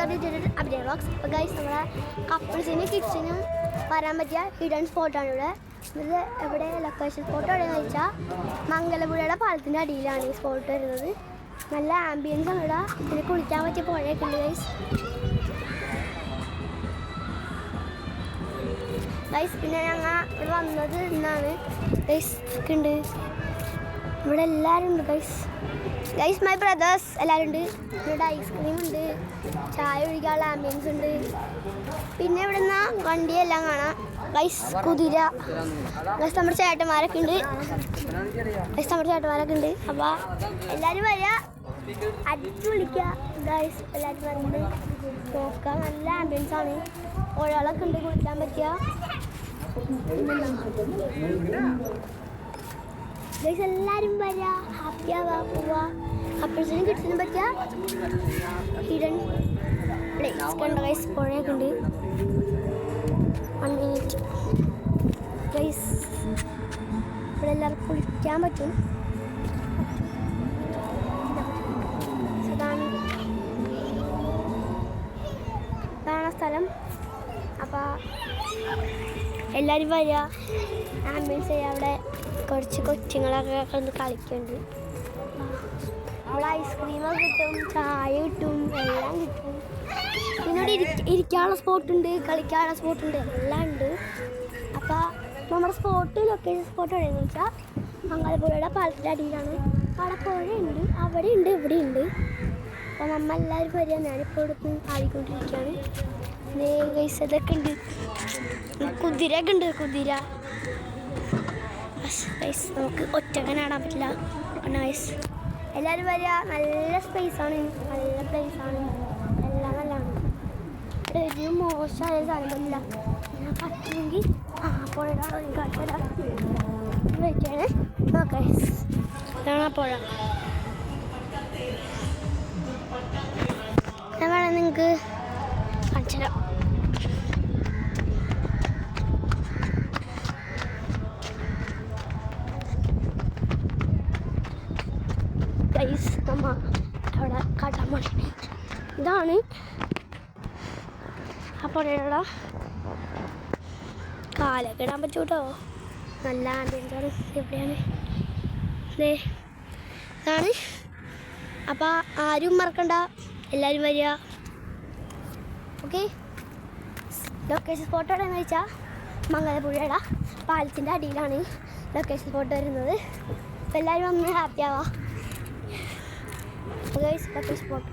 അഭിനയ വ്ളോഗ്സ്. അപ്പോൾ ഗൈസ് നമ്മുടെ കപ്പിൾസിനും കിഡ്സിനും വരാൻ പറ്റിയ ഹിഡൻ സ്പോട്ടാണ് ഇവിടെ. ഇത് എവിടെ ലൊക്കേഷൻ സ്പോട്ട് എവിടെയെന്ന് വെച്ചാൽ മംഗലപുഴയുടെ പാലത്തിൻ്റെ അടിയിലാണ് ഈ സ്പോട്ട് വരുന്നത്. നല്ല ആംബിയൻസ് ആണ് ഇവിടെ. ഇതിന് കുളിക്കാൻ പറ്റിയ പുഴയൊക്കെ ഉണ്ട് ഗൈസ്. പിന്നെ ഞങ്ങൾ ഇവിടെ വന്നത് ഇന്നാണ് ഗൈസ്. ഉണ്ട് ഇവിടെ എല്ലാവരും ഉണ്ട് ഗൈസ് മൈ ബ്രദേഴ്സ് എല്ലാവരും ഉണ്ട്. ഇവിടെ ഐസ്ക്രീം ഉണ്ട്, ചായ കുടിക്കാനുള്ള ആംബിയൻസ് ഉണ്ട്. പിന്നെ ഇവിടെ നിന്ന് വണ്ടിയെല്ലാം കാണാം ഗൈസ്. കുതിര ഗൈസ്, നമ്മുടെ ചേട്ടന്മാരൊക്കെ ഉണ്ട് അപ്പോൾ എല്ലാവരും വരിക, അടിച്ചു വിളിക്കുക ഗൈസ്. എല്ലാവരും വന്നിട്ട് നോക്കാം. നല്ല ആംബിയൻസ് ആണ്. ഒരാളൊക്കെ ഉണ്ട് കുളിക്കാൻ പറ്റുക ഗൈസ്. എല്ലാവരും വരിക, ഹാപ്പി ആവാ, പോവാ. കപ്പിൾസിനും കിഡ്സിനും പറ്റിയ ഹിഡൻ പ്ലേസ് കണ്ട ഗൈസ്. പുഴയൊക്കെ ഉണ്ട്. 1 മിനിറ്റ് ഗൈസ്. ഇവിടെ എല്ലാവർക്കും കുളിക്കാൻ പറ്റും. ഇതാണ് സ്ഥലം. അപ്പോൾ എല്ലാവരും വരിക, ആംബിയൻസ് ചെയ്യുക. അവിടെ കുറച്ച് കൊച്ചുങ്ങളൊക്കെ ഒന്ന് കളിക്കുന്നുണ്ട്. അവിടെ ഐസ്ക്രീമൊക്കെ കിട്ടും, ചായ കിട്ടും, എല്ലാം കിട്ടും. പിന്നെ ഇവിടെ ഇരിക്കാനുള്ള സ്പോട്ടുണ്ട്, കളിക്കാനുള്ള സ്പോട്ടുണ്ട്, എല്ലാം ഉണ്ട്. അപ്പോൾ നമ്മുടെ ലൊക്കേഷൻ സ്പോട്ട് എവിടെയെന്ന് വെച്ചാൽ മംഗലപുഴയുടെ പാലത്തിൻ്റെ അടിയിലാണ്. അവിടെ പുഴയുണ്ട്, അവിടെ ഉണ്ട്, ഇവിടെ ഉണ്ട്. അപ്പോൾ നമ്മളെല്ലാവരും വരിക. ഞാനിപ്പോൾ ഇവിടുന്ന് ആടിക്കൊണ്ടിരിക്കുകയാണ്. ഗൈസ് ഇതൊക്കെ ഉണ്ട്, കുതിരയൊക്കെ ഉണ്ട്. കുതിര ഗൈസ് നമുക്ക് ഒറ്റക്കനാടാൻ പറ്റില്ല. ഗൈസ് എല്ലാവരും വരിക. നല്ല സ്പേസാണ്, നല്ല പ്ലേസാണ്, എല്ലാം നല്ലതാണ്. ഒരു മോശമായ സാധനമില്ല. ഞാൻ പറ്റുമെങ്കിൽ പുഴയാണ് കാട്ടുവരാണ്. ഗൈസ് ഇതാണ് പുഴ. ഞാൻ വേണം നിങ്ങൾക്ക് കാണിച്ചു തരാം. ഗൈസ് നമ്മ അവിടെ കാട്ടാൻ വേണ്ടി ഇതാണ് ആ പുഴയുടെ. കാലൊക്കെ ഇടാൻ പറ്റൂ കേട്ടോ. നല്ല ആംബിയൻസാണ്. എവിടെയാണ് ഇതാണ്. അപ്പോൾ ആരും മറക്കണ്ട, എല്ലാവരും വരിക. ഓക്കെ. ലൊക്കേഷൻ സ്പോട്ട് എവിടെയെന്ന് വെച്ചാൽ മംഗലപുഴയുടെ പാലത്തിൻ്റെ അടിയിലാണ് ലൊക്കേഷൻ സ്പോട്ട് വരുന്നത്. അപ്പോൾ എല്ലാവരും വന്ന് ഹാപ്പി ആവാം. Location spot